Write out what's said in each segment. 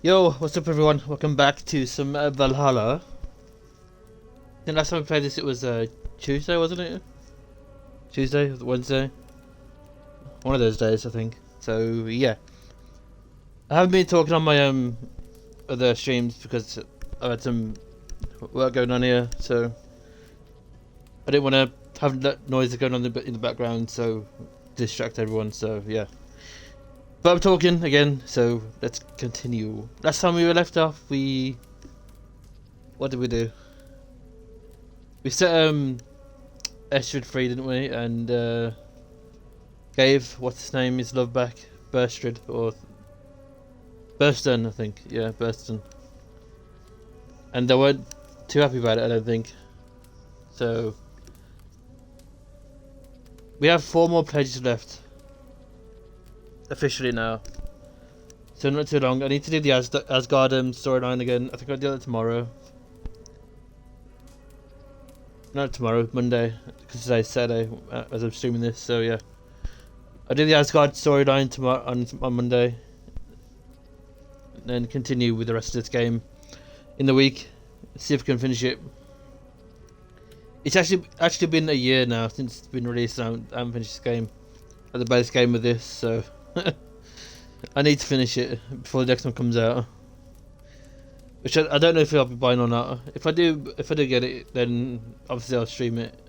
Yo, what's up everyone? Welcome back to some Valhalla. The last time we played this it was Tuesday, wasn't it? Tuesday, Wednesday? One of those days I think. So yeah. I haven't been talking on my other streams because I had some work going on here, so I didn't want to have that noise going on in the background, so distract everyone, so yeah. But I'm talking again, so let's continue. Last time we were left off, what did we do? We set Aesir free, didn't we? And gave what's his name his love back, Burstrid or Burston, I think. Yeah, Burston. And they weren't too happy about it, I don't think. So we have 4 more pledges left. Officially now. So not too long. I need to do the Asgard storyline again. I think I'll do that tomorrow. Not tomorrow, Monday, because today's Saturday as I'm streaming this. So yeah, I'll do the Asgard storyline tomorrow on Monday, and then continue with the rest of this game in the week. See if I can finish it. It's actually been a year now since it's been released, and I haven't finished this game. At the base game of this, so I need to finish it before the next one comes out. Which I don't know if I'll be buying or not. If I do get it, then obviously I'll stream it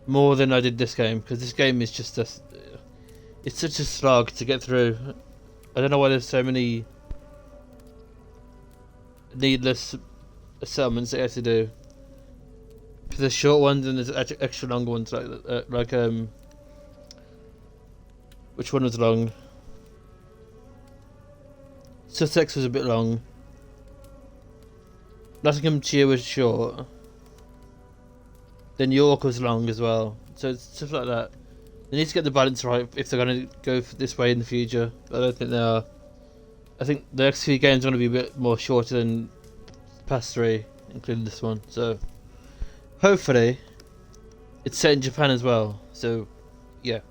more than I did this game, because this game is just it's such a slog to get through. I don't know why there's so many needless settlements that you have to do. Because there's short ones and there's extra long ones, like which one was long? Sussex was a bit long. Nottinghamshire was short. Then York was long as well. So it's stuff like that. They need to get the balance right if they're going to go this way in the future. I don't think they are. I think the next few games are going to be a bit more shorter than the past 3, including this one. So hopefully it's set in Japan as well. So yeah.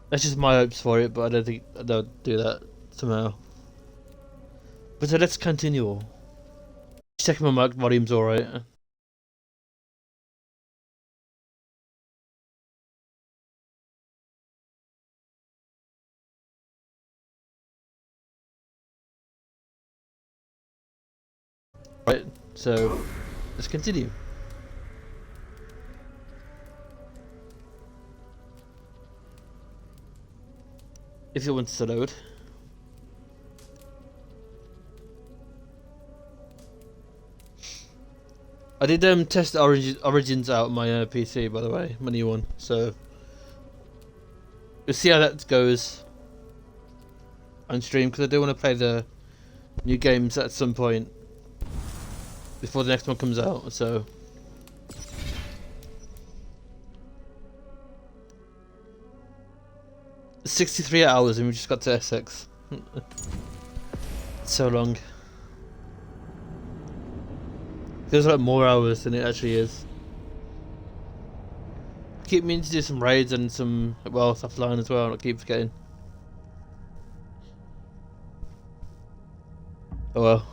That's just my hopes for it, but I don't think they'll do that somehow. But so let's continue. Checking my mic volume's alright. Right, so let's continue. If it wants to load. I did test Origins out on my PC, by the way, my new one. So we'll see how that goes on stream, because I do want to play the new games at some point before the next one comes out. So 63 hours and we just got to Essex. So long. Feels like more hours than it actually is. I keep meaning to do some raids and some wealth offline as well, I keep forgetting. Oh well.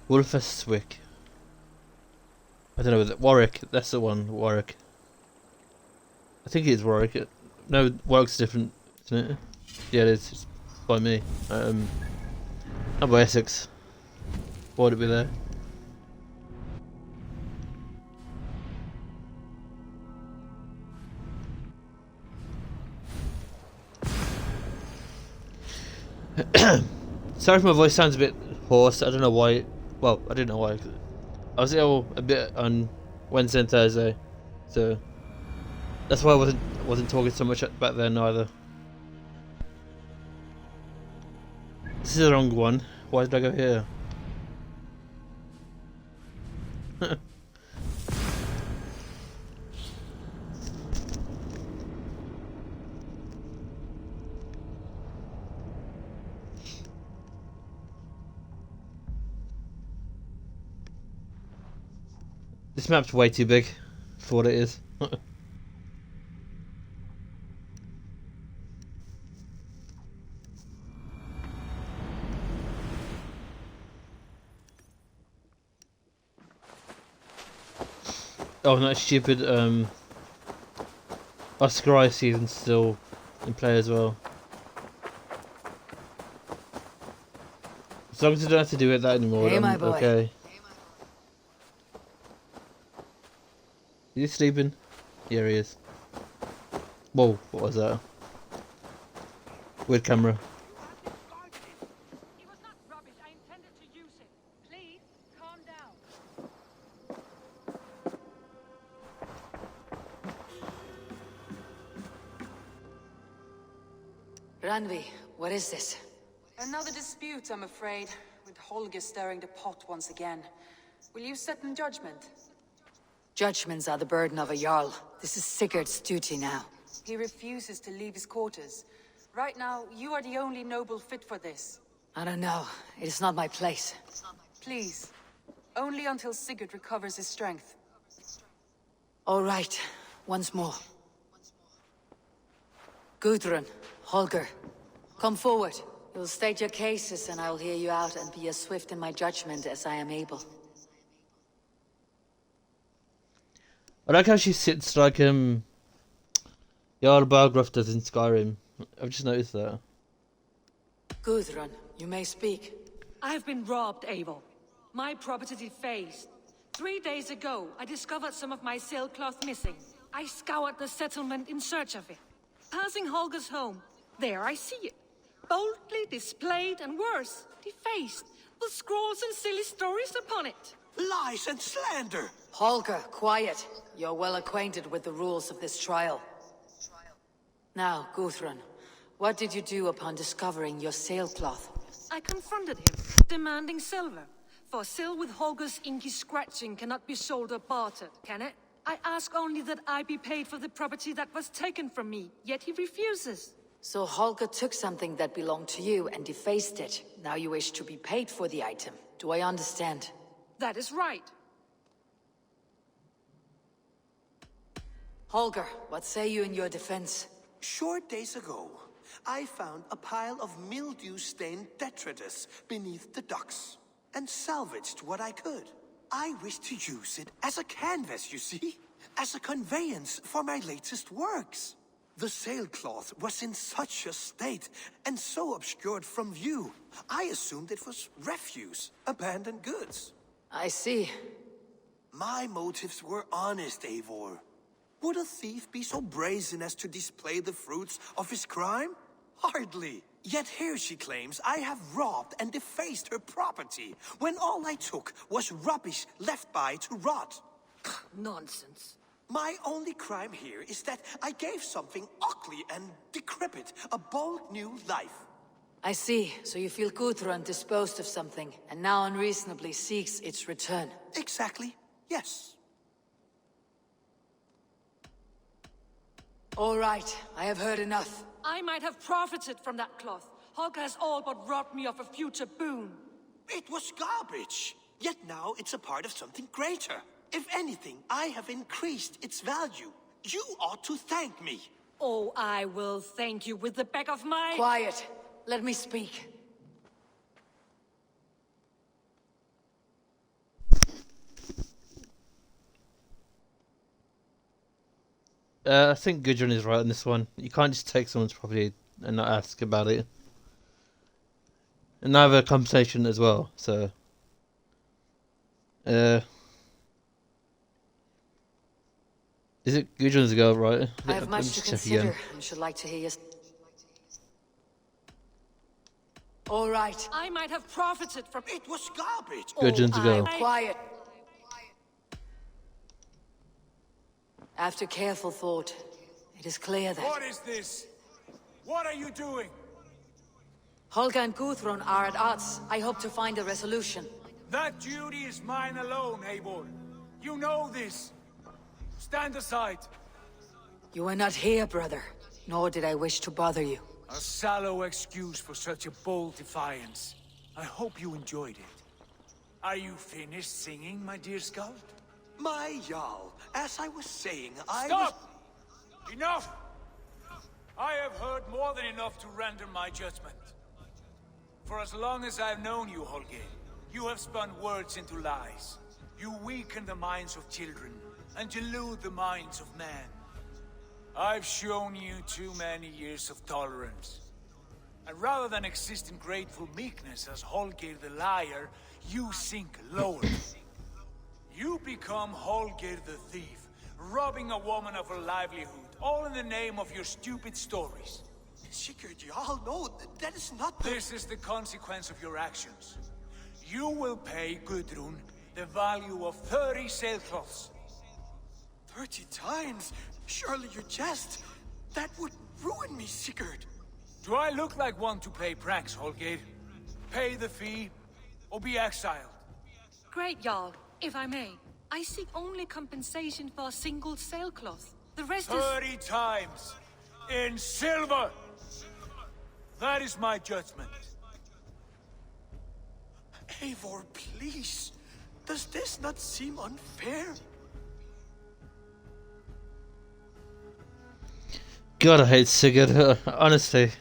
Wolfeswick. I don't know, is it Warwick? That's the one, Warwick. I think it is Warwick. No, Warwick's different, isn't it? Yeah, it is. It's by me. Not by Essex. Why would it be there? Sorry if my voice sounds a bit hoarse. I don't know why. Well, I didn't know why. I was ill a bit on Wednesday and Thursday, so that's why I wasn't talking so much back then either. This is the wrong one. Why did I go here? This map's way too big for what it is. Oh, and that stupid Oscar season's still in play as well. As long as I don't have to do it that anymore, Hey, my boy. okay. Is he sleeping? Here he is. Whoa, what was that? Weird camera. It was not rubbish. I intended to use it. Please, calm down. Ranvi, what is this? Another dispute, I'm afraid, with Holger stirring the pot once again. Will you sit in judgment? Judgments are the burden of a Jarl. This is Sigurd's duty now. He refuses to leave his quarters. Right now, you are the only noble fit for this. I don't know. It is not my place. Please. Only until Sigurd recovers his strength. All right. Once more. Gudrun, Holger, come forward. You'll state your cases and I'll hear you out and be as swift in my judgment as I am able. I like how she sits like Jarl Balgruuf does in Skyrim. I've just noticed that. Gudrun, you may speak. I have been robbed, Eivor. My property defaced. 3 days ago, I discovered some of my sailcloth missing. I scoured the settlement in search of it. Passing Holger's home, there I see it. Boldly displayed and worse, defaced, with scrolls and silly stories upon it. Lies and slander! Holger, quiet. You're well acquainted with the rules of this trial. Now, Gudrun, what did you do upon discovering your sailcloth? I confronted him, demanding silver. For sil with Holger's inky scratching cannot be sold or bartered, can it? I ask only that I be paid for the property that was taken from me, yet he refuses. So Holger took something that belonged to you and defaced it. Now you wish to be paid for the item. Do I understand? That is right. Holger, what say you in your defense? Short days ago, I found a pile of mildew-stained detritus beneath the docks, and salvaged what I could. I wish to use it as a canvas, you see? As a conveyance for my latest works. The sailcloth was in such a state, and so obscured from view, I assumed it was refuse, abandoned goods. I see. My motives were honest, Eivor. Would a thief be so brazen as to display the fruits of his crime? Hardly. Yet here she claims I have robbed and defaced her property, when all I took was rubbish left by to rot. Nonsense. My only crime here is that I gave something ugly and decrepit a bold new life. I see. So you feel Gudrun disposed of something, and now unreasonably seeks its return. Exactly, yes. All right, I have heard enough. I might have profited from that cloth. Holger has all but robbed me of a future boon. It was garbage. Yet now it's a part of something greater. If anything, I have increased its value. You ought to thank me. Oh, I will thank you with the back of my... Quiet. Let me speak. I think Gudrun is right on this one. You can't just take someone's property and not ask about it. And not have a conversation as well, so... Is it Gudrun's girl, right? I have Let me much to just check consider again. and should like to hear your... All right. I might have profited from... It was garbage. Gudrun's girl. Quiet. After careful thought, it is clear that... What is this? What are you doing? Holger and Gudrun are at odds. I hope to find a resolution. That duty is mine alone, Eivor. You know this. Stand aside. You were not here, brother. Nor did I wish to bother you. A sallow excuse for such a bold defiance. I hope you enjoyed it. Are you finished singing, my dear Skald? My Jarl, as I was saying, Stop! Enough! I have heard more than enough to render my judgment. For as long as I've known you, Holger, you have spun words into lies. You weaken the minds of children, and delude the minds of men. I've shown you too many years of tolerance. And rather than exist in grateful meekness as Holger the liar, you sink lower. You become Holger the thief, robbing a woman of her livelihood, all in the name of your stupid stories. Sigurd, Jarl, no, that is not the... This is the consequence of your actions. You will pay Gudrun the value of 30 sailcloths. 30 times? Surely you jest. That would ruin me, Sigurd. Do I look like one to play pranks, Holger? Pay the fee, or be exiled. Great, Jarl. If I may, I seek only compensation for a single sailcloth. The rest is... 30 times! In silver! That is my judgment. Eivor, please. Does this not seem unfair? God, I hate Sigurd. Honestly,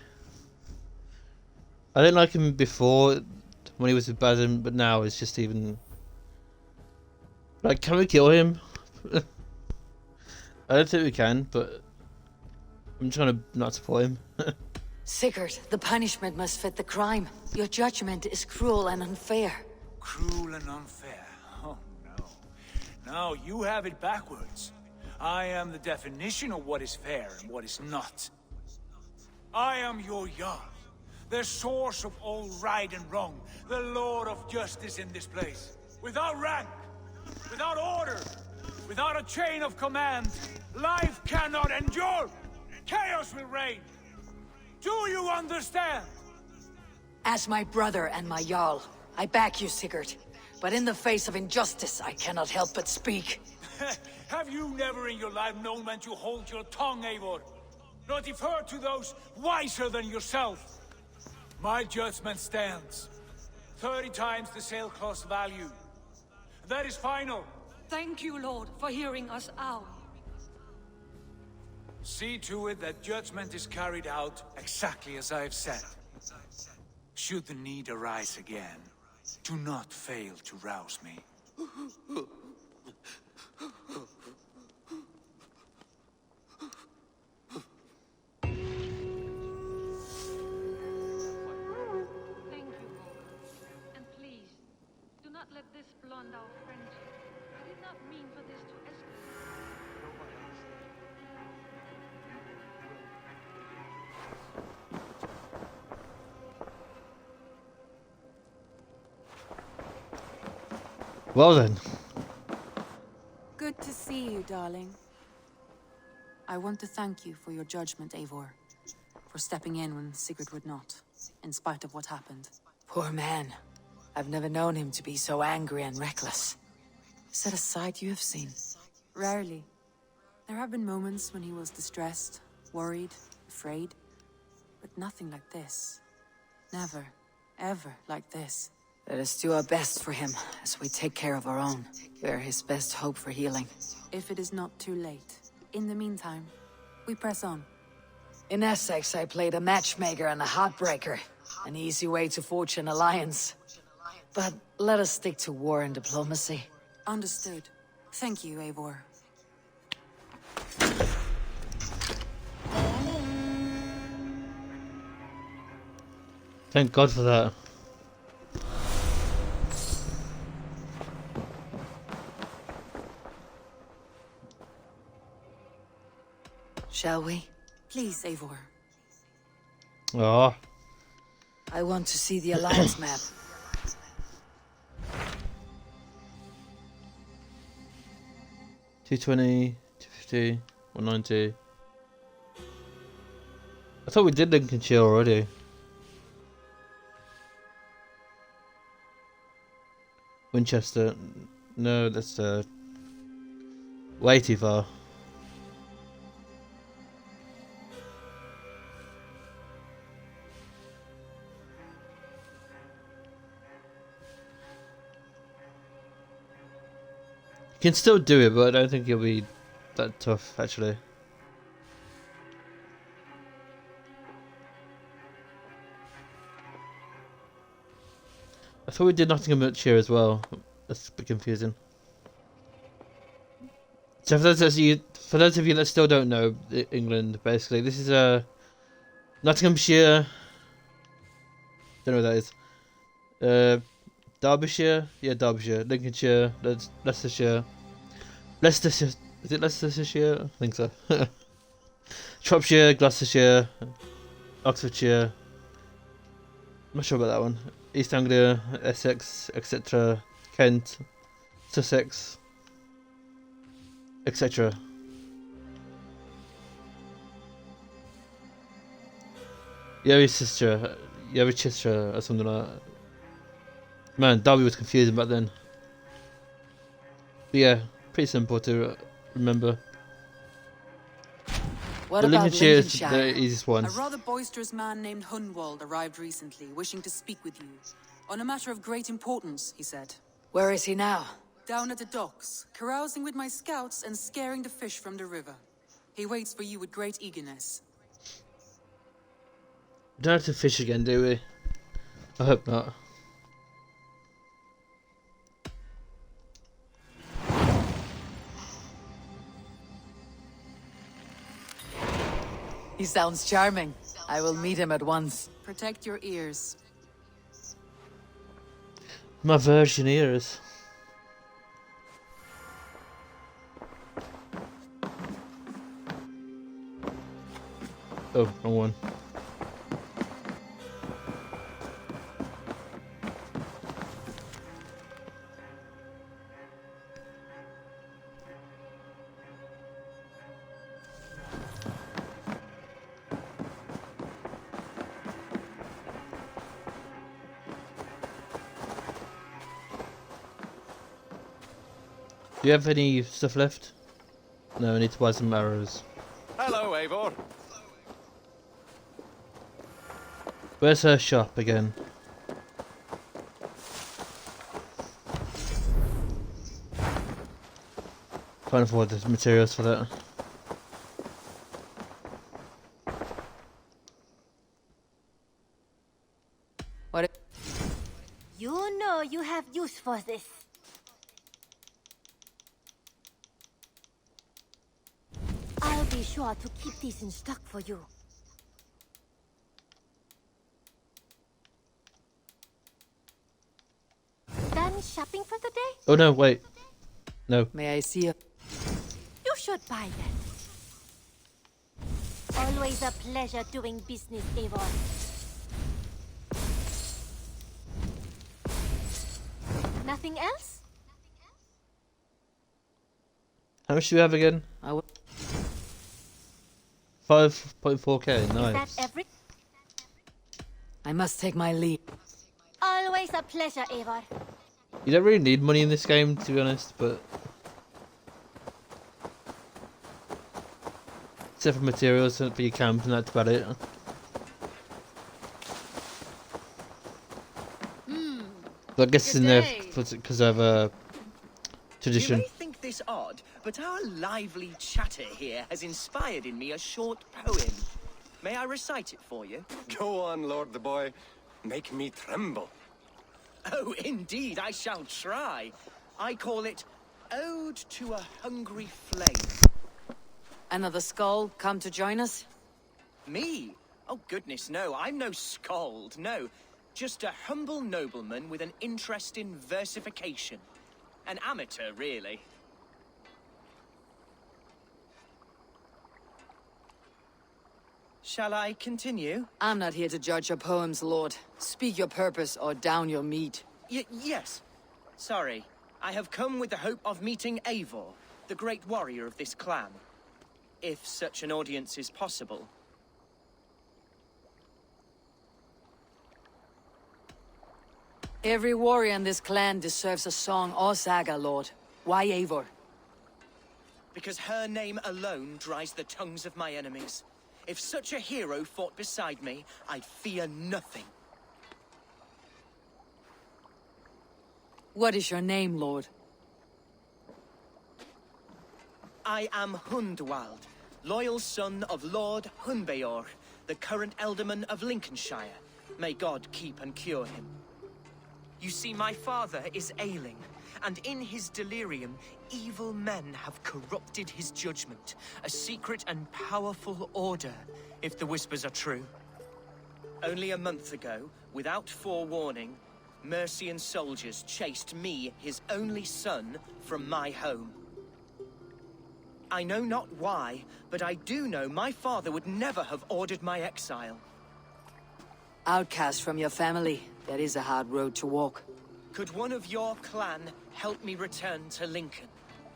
I didn't like him before when he was with Basim, but now it's just even like, can we kill him? I don't think we can, but I'm trying to not support him. Sigurd, the punishment must fit the crime. Your judgment is cruel and unfair. Cruel and unfair. Oh no. Now you have it backwards. I am the definition of what is fair and what is not. I am your Jarl, the source of all right and wrong, the Lord of justice in this place. Without rank, without order, without a chain of command, life cannot endure. Chaos will reign. Do you understand? As my brother and my Jarl, I back you, Sigurd. But in the face of injustice, I cannot help but speak. Have you never in your life known when to hold your tongue, Eivor? Nor defer to those wiser than yourself? My judgment stands. 30 times the sailcloth's value. That is final. Thank you, Lord, for hearing us out. See to it that judgment is carried out exactly as I have said. Should the need arise again, do not fail to rouse me. Thank you, Lord. And please, do not let this blunt our friendship. I did not mean for this to escalate. Well then. Good to see you, darling. I want to thank you for your judgment, Eivor. For stepping in when Sigurd would not, in spite of what happened. Poor man. I've never known him to be so angry and reckless. Is that a side you have seen? Rarely. There have been moments when he was distressed, worried, afraid. But nothing like this. Never, ever like this. Let us do our best for him, as we take care of our own. We're his best hope for healing. If it is not too late. In the meantime, we press on. In Essex, I played a matchmaker and a heartbreaker. An easy way to forge an alliance. But let us stick to war and diplomacy. Understood. Thank you, Eivor. Thank God for that. Shall we? Please, Eivor. Oh, I want to see the alliance map. $220, $250, $190. I thought we did Lincolnshire already. Winchester. No, that's way too far. can still do it, but I don't think it'll be that tough, actually. I thought we did Nottinghamshire as well. That's a bit confusing. So for those of you that still don't know England, basically, this is Nottinghamshire. Don't know what that is. Derbyshire, yeah, Derbyshire, Lincolnshire, Leicestershire, Leicestershire. Is it Leicestershire? I think so. Shropshire, Gloucestershire, Oxfordshire. I'm not sure about that one. East Anglia, Essex, etc. Kent, Sussex, etc. Yorkshire, or something like that. Man, Derby was confusing back then. But yeah, pretty simple to remember. What The about Lincolnshire is Lincolnshire? the easiest one. A rather boisterous man named Hunwald arrived recently, wishing to speak with you. On a matter of great importance, he said. Where is he now? Down at the docks, carousing with my scouts and scaring the fish from the river. He waits for you with great eagerness. We don't have to fish again, do we? I hope not. He sounds charming. I will meet him at once. Protect your ears. My virgin ears. Oh, wrong one. Do you have any stuff left? No, I need to buy some arrows. Hello, Eivor. Where's her shop again? Can't afford the materials for that. What? You know you have use for this. I'll be sure to keep this in stock for you. Done shopping for the day? Oh no, wait. No. May I see it? You should buy that. Always a pleasure doing business, Eivor. Nothing else? How much do you have again? 5.4k, nice. Is that every? I must take my leave. Always a pleasure, Eivor. You don't really need money in this game, to be honest, but... Except for materials for your camp, and that's about it. But I guess it's in there because of tradition. You may think this odd, but our lively chatter here has inspired in me a short poem. May I recite it for you? Go on, Lord the Boy. Make me tremble. Oh, indeed, I shall try. I call it Ode to a Hungry Flame. Another skull come to join us? Me? Oh, goodness, no. I'm no skald, no. Just a humble nobleman with an interest in versification. An amateur, really. Shall I continue? I'm not here to judge your poems, Lord. Speak your purpose or down your meat. Yes. Sorry. I have come with the hope of meeting Eivor, the great warrior of this clan. If such an audience is possible. Every warrior in this clan deserves a song or saga, Lord. Why Eivor? Because her name alone dries the tongues of my enemies. If such a hero fought beside me, I'd fear nothing. What is your name, Lord? I am Hunwald, loyal son of Lord Hundbeorht, the current Ealdorman of Lincolnshire. May God keep and cure him. You see, my father is ailing, and in his delirium, evil men have corrupted his judgment. A secret and powerful order, if the whispers are true. Only a month ago, without forewarning, Mercian soldiers chased me, his only son, from my home. I know not why, but I do know my father would never have ordered my exile. Outcast from your family, that is a hard road to walk. Could one of your clan help me return to Lincoln?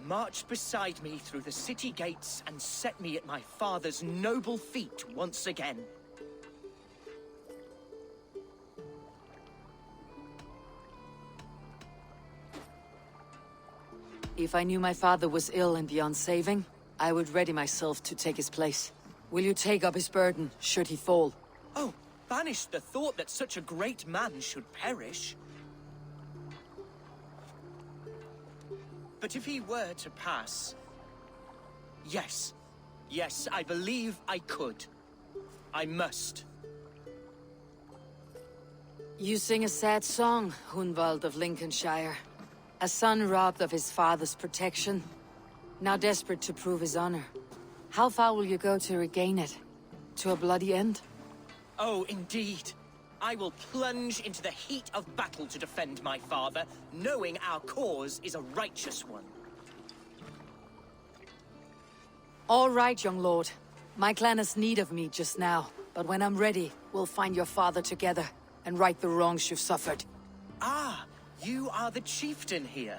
March beside me through the city gates and set me at my father's noble feet once again. If I knew my father was ill and beyond saving, I would ready myself to take his place. Will you take up his burden, should he fall? Oh, banish the thought that such a great man should perish. But if he were to pass... Yes. Yes, I believe I could. I must. You sing a sad song, Hunwald of Lincolnshire. A son robbed of his father's protection, now desperate to prove his honor. How far will you go to regain it? To a bloody end? Oh, indeed. I will plunge into the heat of battle to defend my father, knowing our cause is a righteous one. All right, young lord. My clan has need of me just now, but when I'm ready, we'll find your father together and right the wrongs you've suffered. Ah, you are the chieftain here.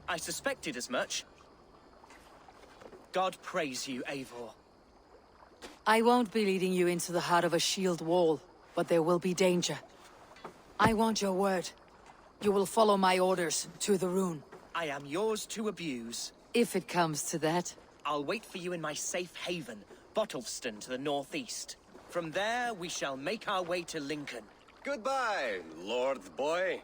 I suspected as much. God praise you, Eivor. I won't be leading you into the heart of a shield wall, but there will be danger. I want your word. You will follow my orders to the rune. I am yours to abuse. If it comes to that. I'll wait for you in my safe haven, Bottleston to the northeast. From there, we shall make our way to Lincoln. Goodbye, Lord boy.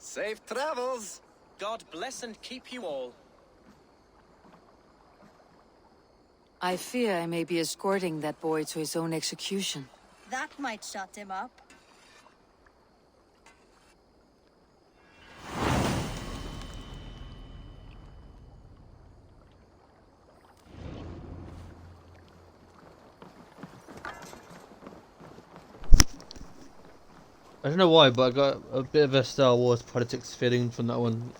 Safe travels. God bless and keep you all. I fear I may be escorting that boy to his own execution. That might shut him up. I don't know why, but I got a bit of a Star Wars politics feeling from that one.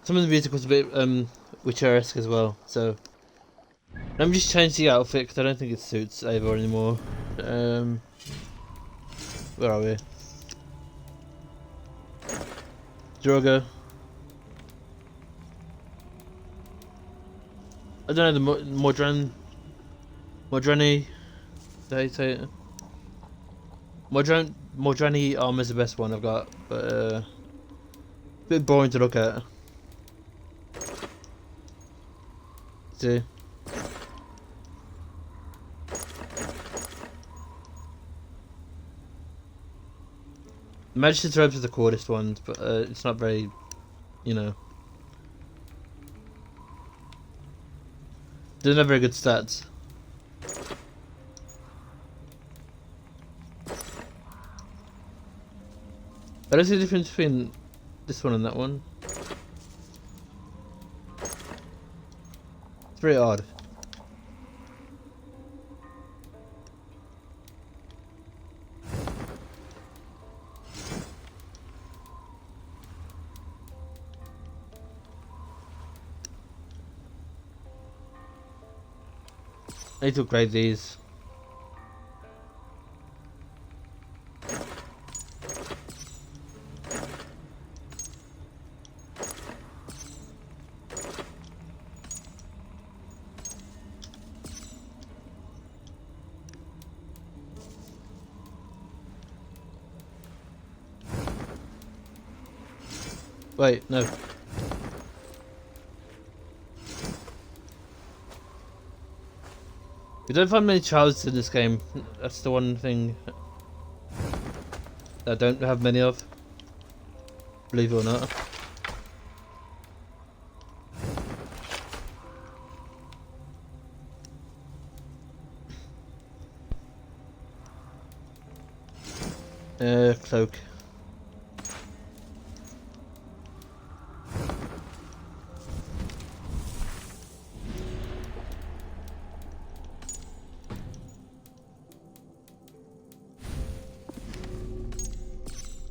Some of the music was a bit Witcher-esque as well, so let me just change the outfit because I don't think it suits Eivor anymore. Where are we? Drogo. I don't know, the Modrani, how you say it? Modrani armor is the best one I've got, but a bit boring to look at. See? Majesty's robes are the coolest ones, but it's not very, you know. Doesn't have very good stats. I don't see the difference between this one and that one. It's very odd. I need to upgrade these. Wait, no. We don't find many childhoods in this game. That's the one thing that I don't have many of. Believe it or not. cloak.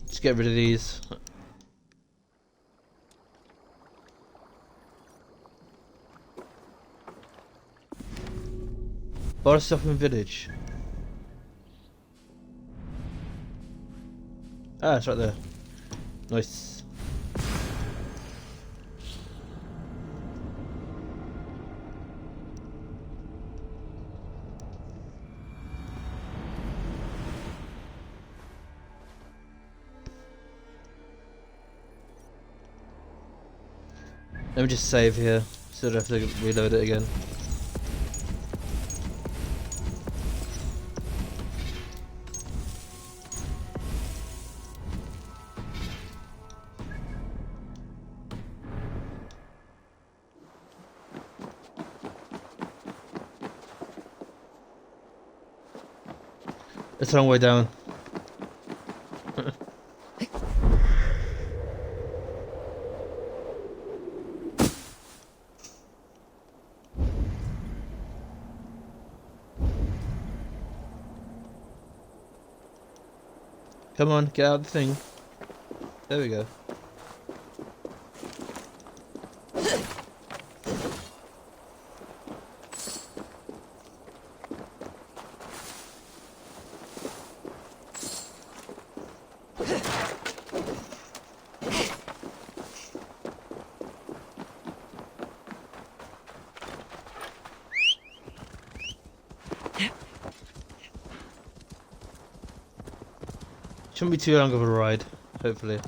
Just get rid of these. Bought stuff in village. Ah, it's right there. Nice. Let me just save here, so I don't have to reload it again. It's a long way down. Come on, get out of the thing. There we go. Shouldn't be too long of a ride, hopefully.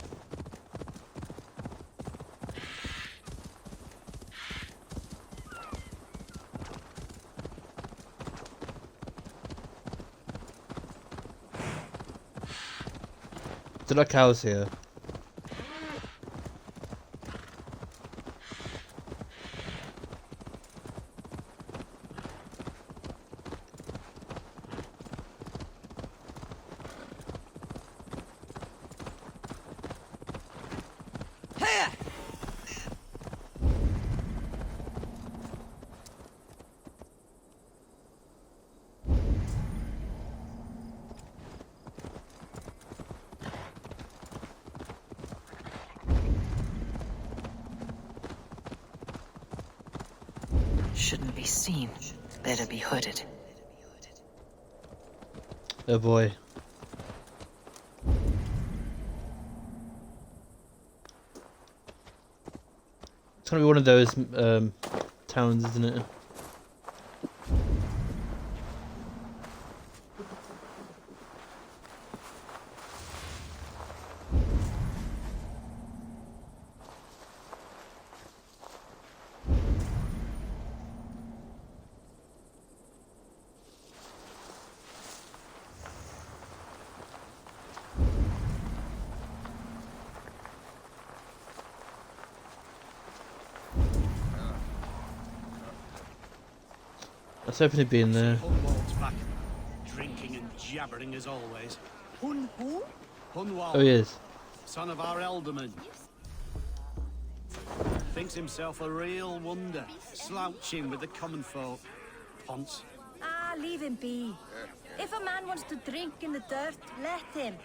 There are cows here. Shouldn't be seen. Better be hooded. Oh boy. It's gonna be one of those towns, isn't it? I was hoping he'd be in there. Hunwald's back, drinking and jabbering as always. Who? Hunwald. Oh, he is. Son of our Ealdorman. Thinks himself a real wonder, slouching with the common folk. Ponce. Ah, leave him be. If a man wants to drink in the dirt, let him.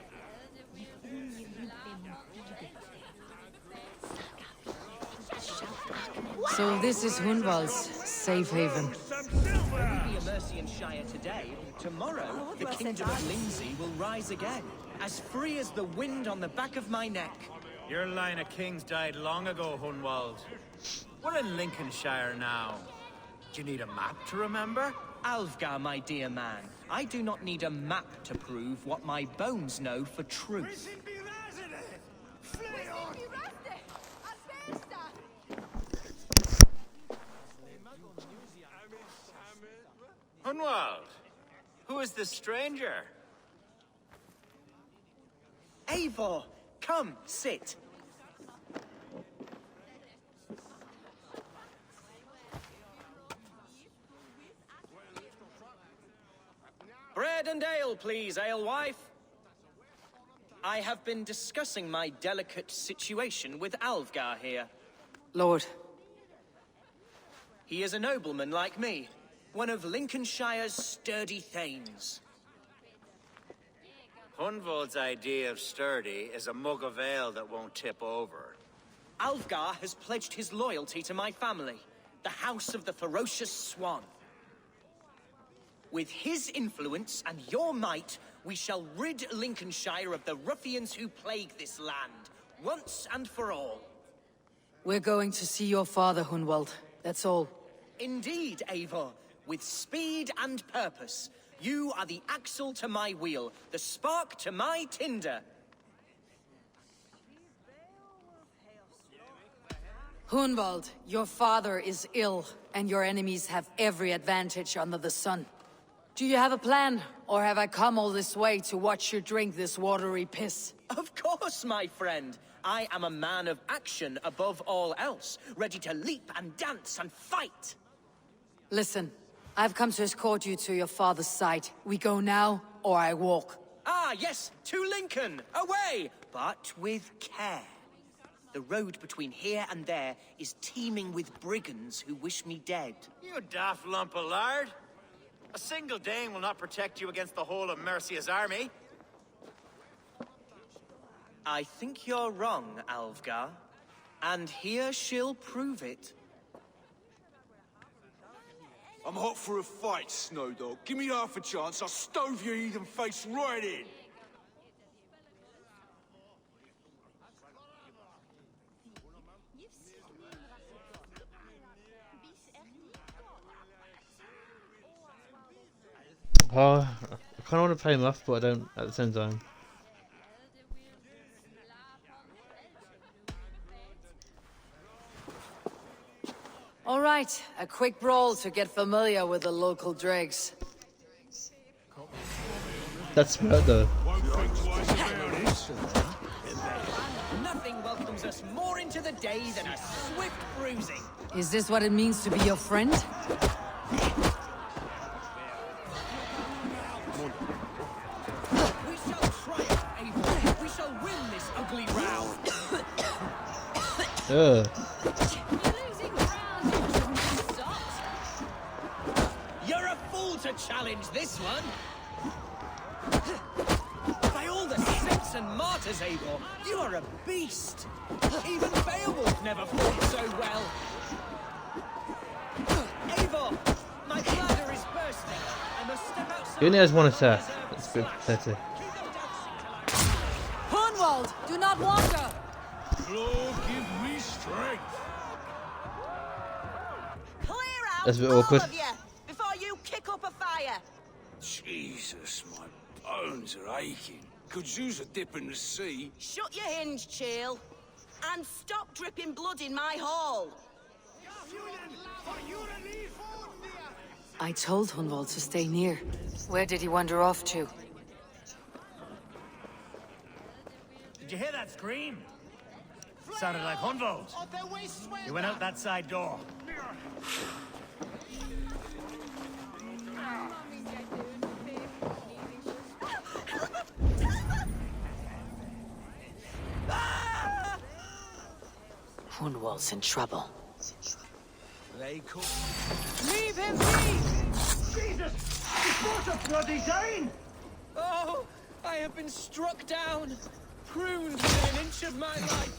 So this is Hunwald's safe haven. There will be a mercy in Shire today. Tomorrow, the kingdom of Lindsay will rise again, as free as the wind on the back of my neck. Your line of kings died long ago, Hunwald. We're in Lincolnshire now. Do you need a map to remember? Alfgar, my dear man, I do not need a map to prove what my bones know for truth. Hunwald, who is this stranger? Eivor, come, sit. Bread and ale, please, alewife. I have been discussing my delicate situation with Alvgar here. Lord. He is a nobleman like me, one of Lincolnshire's sturdy thanes. Hunwald's idea of sturdy is a mug of ale that won't tip over. Alvgar has pledged his loyalty to my family, the House of the Ferocious Swan. With his influence and your might, we shall rid Lincolnshire of the ruffians who plague this land, once and for all. We're going to see your father, Hunwald. That's all. Indeed, Eivor. With speed and purpose. You are the axle to my wheel, the spark to my tinder. Hunwald, your father is ill, and your enemies have every advantage under the sun. Do you have a plan, or have I come all this way to watch you drink this watery piss? Of course, my friend. I am a man of action above all else, ready to leap and dance and fight. Listen, I've come to escort you to your father's side. We go now, or I walk. Ah, yes, to Lincoln, away, but with care. The road between here and there is teeming with brigands who wish me dead. You daft lump of lard. A single Dane will not protect you against the whole of Mercia's army. I think you're wrong, Alvgar. And here she'll prove it. I'm hot for a fight, Snowdog. Give me half a chance, I'll stove your heathen face right in. Oh, I kind of want to pay him off, but I don't at the same time. All right, a quick brawl to get familiar with the local dregs. That's smart though. Nothing welcomes us more into the day than a swift bruising. Is this what it means to be your friend? We shall triumph, Eivor. We shall win this ugly round. You're a fool to challenge this one. By all the saints and martyrs, Eivor, you are a beast. Even Beowulf never fought so well. Eivor, my bladder is bursting. I must step outside. He only has one attack. That's a bit pathetic. Hunwald, do not wander! Lord, give me strength. Clear out, That's a bit all awkward. of you, before you kick up a fire. Jesus, my bones are aching. Could use a dip in the sea. Shut your hinge, Chill, and stop dripping blood in my hall. I told Hunwald to stay near. Where did he wander off to? Did you hear that scream? Sounded like Hunwald. He went out that side door. Hunwald's in trouble. Leave him be! Jesus! He's brought a bloody Dane! Oh, I have been struck down, pruned within an inch of my life.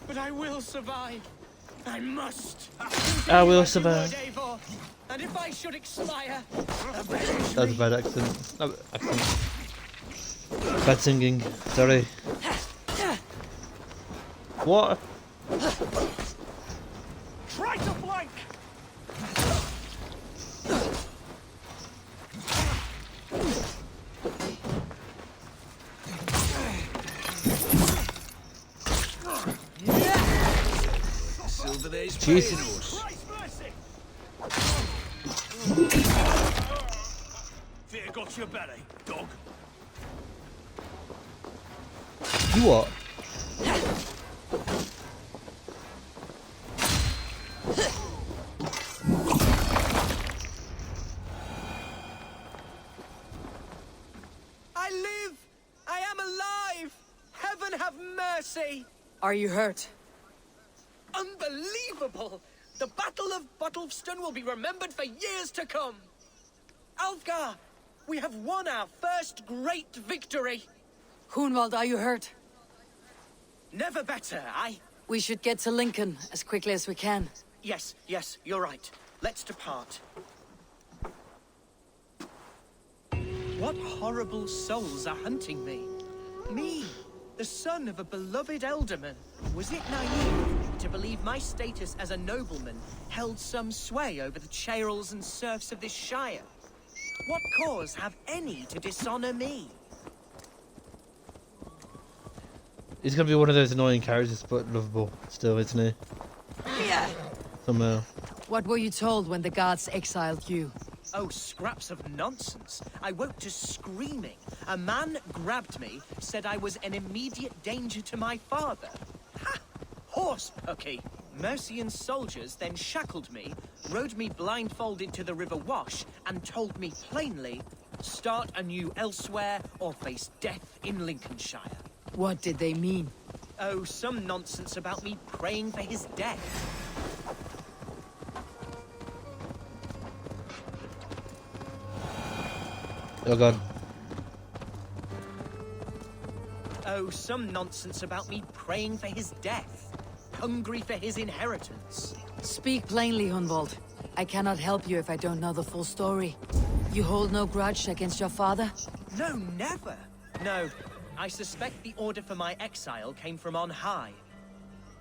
But I will survive. I must. I will survive. Eivor. And if I should expire, That was a bad accent. Oh, accent. Bad singing. Sorry. What? Try to flank! Jesus. Fear got your belly, dog. You what? I live! I am alive! see. Are you hurt? Unbelievable! The Battle of Bottlefston will be remembered for years to come. Alfgar, we have won our first great victory. Hunwald, are you hurt? Never better, aye? We should get to Lincoln as quickly as we can. Yes, you're right. Let's depart. What horrible souls are hunting me? Me, the son of a beloved Ealdorman. Was it naive to believe my status as a nobleman held some sway over the chairels and serfs of this shire? What cause have any to dishonor me? He's gonna be one of those annoying characters, but lovable still, isn't he? Yeah. Somehow. What were you told when the gods exiled you? Oh, scraps of nonsense. I woke to screaming. A man grabbed me, said I was an immediate danger to my father. Ha! Horse pucky. Mercian soldiers then shackled me, rode me blindfolded to the River Wash, and told me plainly, start anew elsewhere or face death in Lincolnshire. What did they mean? Oh, some nonsense about me praying for his death. Oh god. Oh, some nonsense about me praying for his death. Hungry for his inheritance. Speak plainly, Hunwald. I cannot help you if I don't know the full story. You hold no grudge against your father? No, never. No, I suspect the order for my exile came from on high.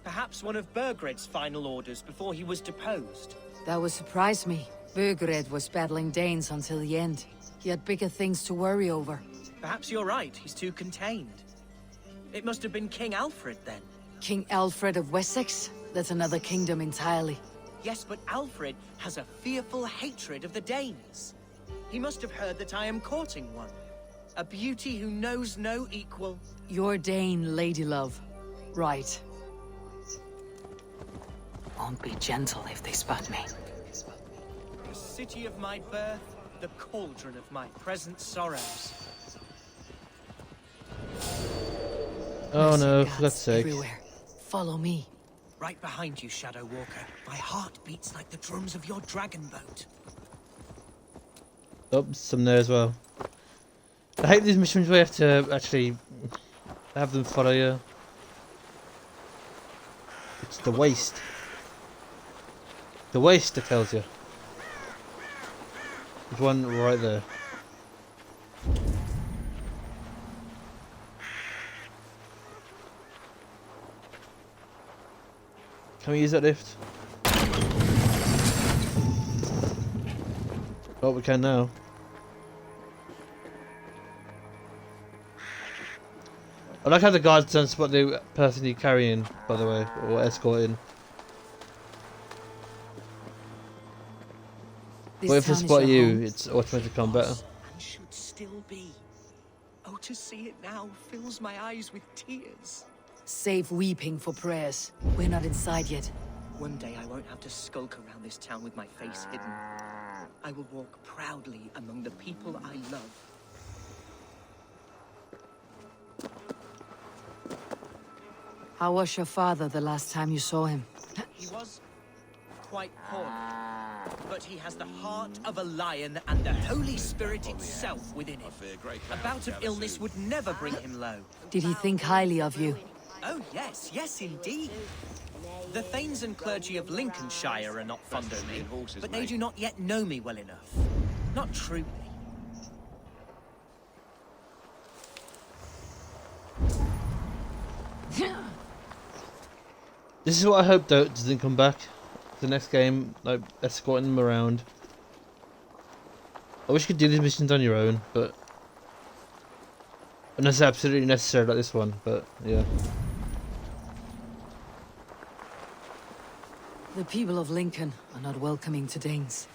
Perhaps one of Burgred's final orders before he was deposed. That would surprise me. Burgred was battling Danes until the end. He had bigger things to worry over. Perhaps you're right, he's too contained. It must have been King Alfred then. King Alfred of Wessex? That's another kingdom entirely. Yes, but Alfred has a fearful hatred of the Danes. He must have heard that I am courting one. A beauty who knows no equal. Your Dane, ladylove. Right. Won't be gentle if they spot me. The city of my birth, the cauldron of my present sorrows. Oh no, for God's sake. Everywhere. Follow me. Right behind you, Shadow Walker. My heart beats like the drums of your dragon boat. Oh, some there as well. I hate these missions where you have to actually have them follow you. It's the waste. The waste that tells you. There's one right there. Can we use that lift? Oh, we can now. I like how the guards don't spot the person you're carrying, by the way, or escorting. But if they spot you, it's automatic combat. And should still be. Oh, to see it now fills my eyes with tears. Save weeping for prayers. We're not inside yet. One day I won't have to skulk around this town with my face hidden. I will walk proudly among the people I love. How was your father the last time you saw him? He was quite poor, but he has the heart of a lion and the Holy Spirit itself within him. A bout of illness would never bring him low. Did he think highly of you? Oh yes, yes indeed. The thanes and clergy of Lincolnshire are not fond of me, but they do not yet know me well enough. Not truly. This is what I hope though doesn't come back. The next game, like escorting them around. I wish you could do these missions on your own, but unless it's absolutely necessary like this one, but yeah. The people of Lincoln are not welcoming to Danes.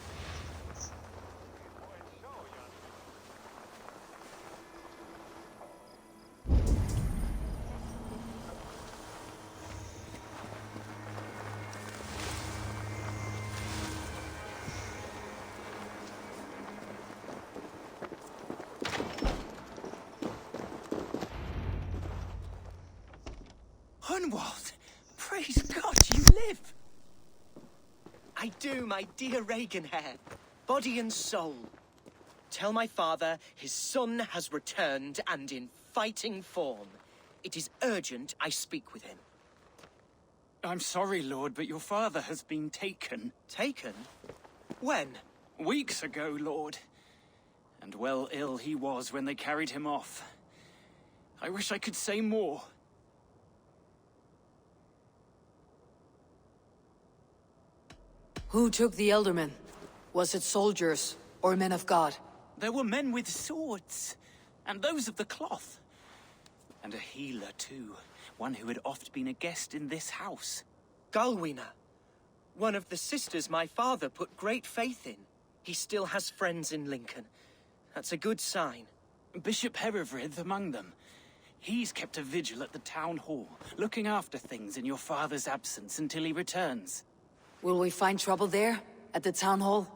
live. I do, my dear Regenhair. Body and soul. Tell my father his son has returned and in fighting form. It is urgent I speak with him. I'm sorry, Lord, but your father has been taken. Taken? When? Weeks ago, Lord. And well ill he was when they carried him off. I wish I could say more. Who took the Ealdorman? Was it soldiers or men of God? There were men with swords, and those of the cloth. And a healer, too. One who had oft been a guest in this house. Galwina. One of the sisters my father put great faith in. He still has friends in Lincoln. That's a good sign. Bishop Herefrith among them. He's kept a vigil at the town hall, looking after things in your father's absence until he returns. Will we find trouble there? At the town hall?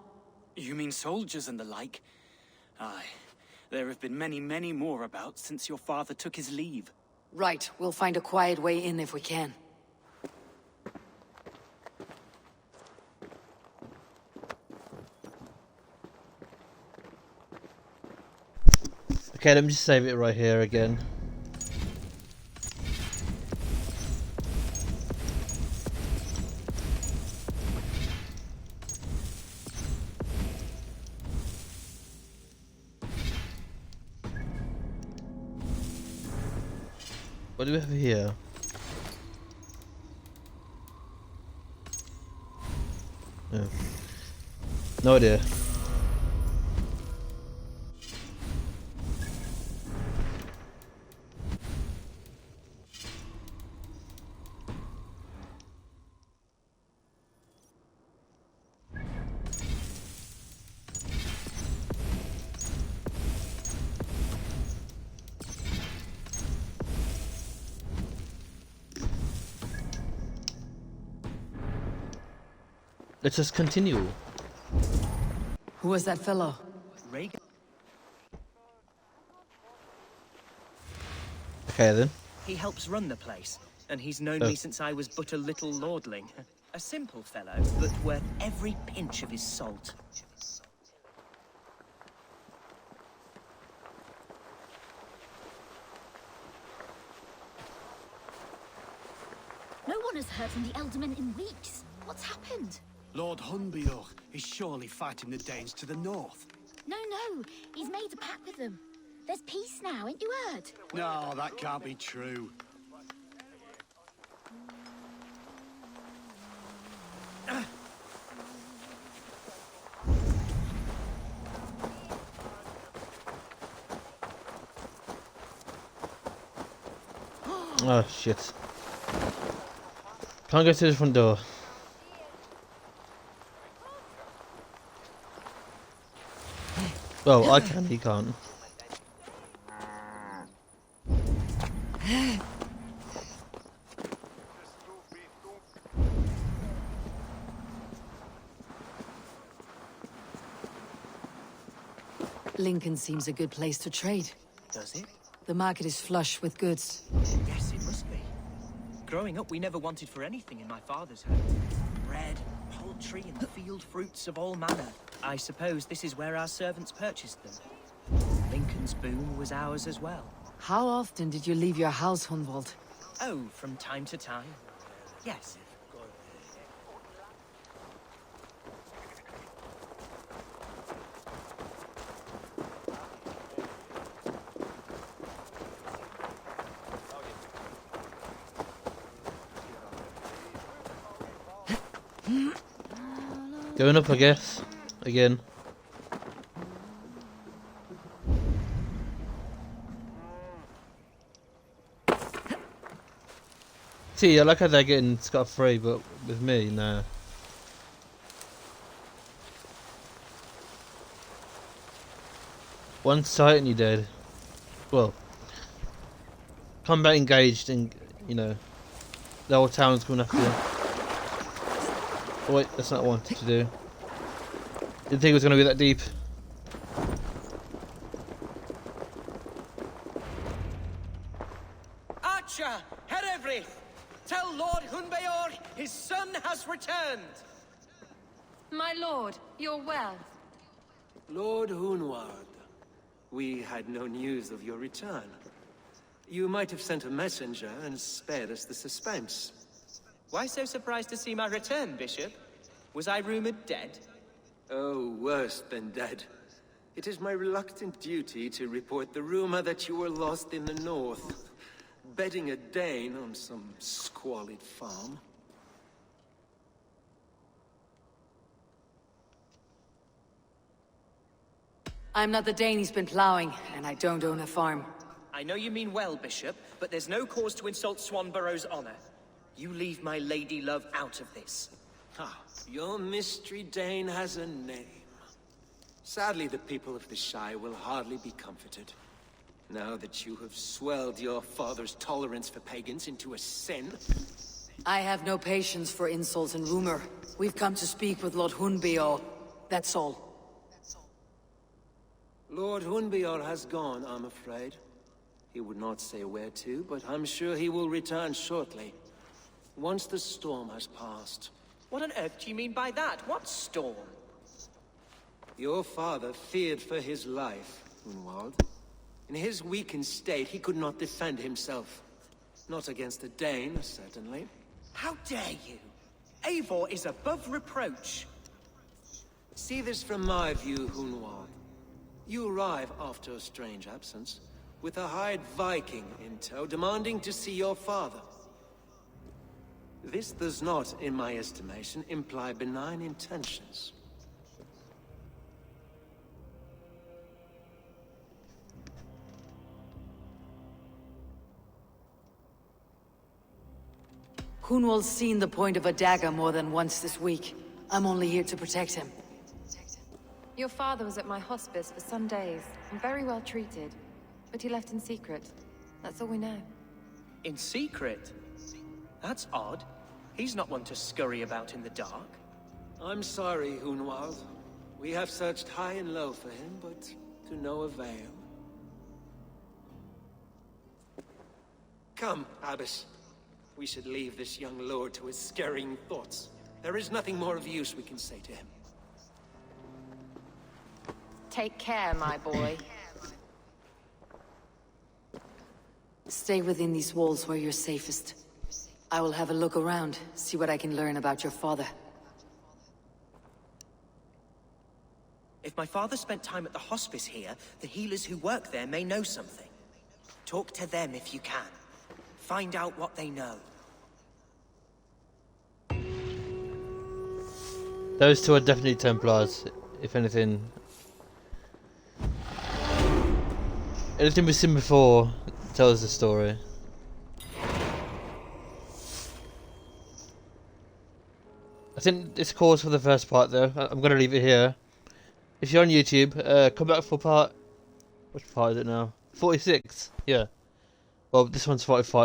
You mean soldiers and the like? Aye. There have been many, many more about since your father took his leave. Right. We'll find a quiet way in if we can. Okay, let me just save it right here again. What do we have here? No. No idea. Let's just continue. Who was that fellow? Reagan. Okay then. He helps run the place, and he's known me since I was but a little lordling. A simple fellow, but worth every pinch of his salt. No one has heard from the Ealdorman in weeks. What's happened? Lord Hundbeorht is surely fighting the Danes to the north. No, he's made a pact with them. There's peace now, ain't you heard? No, that can't be true. Oh shit. Can't go through the front door. Well, I can, he can't. Lincoln seems a good place to trade. Does it? The market is flush with goods. Yes, it must be. Growing up, we never wanted for anything in my father's home. Bread, poultry, and field fruits of all manner. I suppose this is where our servants purchased them. Lincoln's boon was ours as well. How often did you leave your house, Hunwald? Oh, from time to time. Yes. Going up, I guess. Again. See, I like how they're getting scot-free, but with me, nah. One sight and you're dead. Well, combat engaged and, you know, the whole town's going after you. Oh wait, that's not what I wanted to do. Didn't think it was going to be that deep. Archer, Herefrith, tell Lord Hundbeorht his son son has returned! My lord, you're well. Lord Hunwald, we had no news of your return. You might have sent a messenger and spared us the suspense. Why so surprised to see my return, Bishop? Was I rumored dead? Oh, worse than dead. It is my reluctant duty to report the rumor that you were lost in the north, bedding a Dane on some squalid farm. I'm not the Dane he's been plowing, and I don't own a farm. I know you mean well, Bishop, but there's no cause to insult Swanborough's honor. You leave my lady love out of this. Ah, your mystery Dane has a name. Sadly, the people of the Shire will hardly be comforted. Now that you have swelled your father's tolerance for pagans into a sin. I have no patience for insult and rumor. We've come to speak with Lord Hundbeorht. That's all. Lord Hundbeorht has gone, I'm afraid. He would not say where to, but I'm sure he will return shortly. Once the storm has passed. What on earth do you mean by that? What storm? Your father feared for his life, Hunwald. In his weakened state, he could not defend himself. Not against a Dane, certainly. How dare you? Eivor is above reproach. See this from my view, Hunwald. You arrive after a strange absence, with a hired Viking in tow, demanding to see your father. This does not, in my estimation, imply benign intentions. Hunwald's seen the point of a dagger more than once this week. I'm only here to protect him. Your father was at my hospice for some days, and very well treated. But he left in secret. That's all we know. In secret? That's odd. He's not one to scurry about in the dark. I'm sorry, Hunwald. We have searched high and low for him, but to no avail. Come, Abbess. We should leave this young lord to his scurrying thoughts. There is nothing more of use we can say to him. Take care, my boy. Stay within these walls where you're safest. I will have a look around, see what I can learn about your father. If my father spent time at the hospice here, the healers who work there may know something. Talk to them if you can. Find out what they know. Those two are definitely Templars, if anything. Anything we've seen before tells the story. I think this calls for the first part though. I'm going to leave it here. If you're on YouTube, come back for part... Which part is it now? 46? Yeah. Well, this one's 45.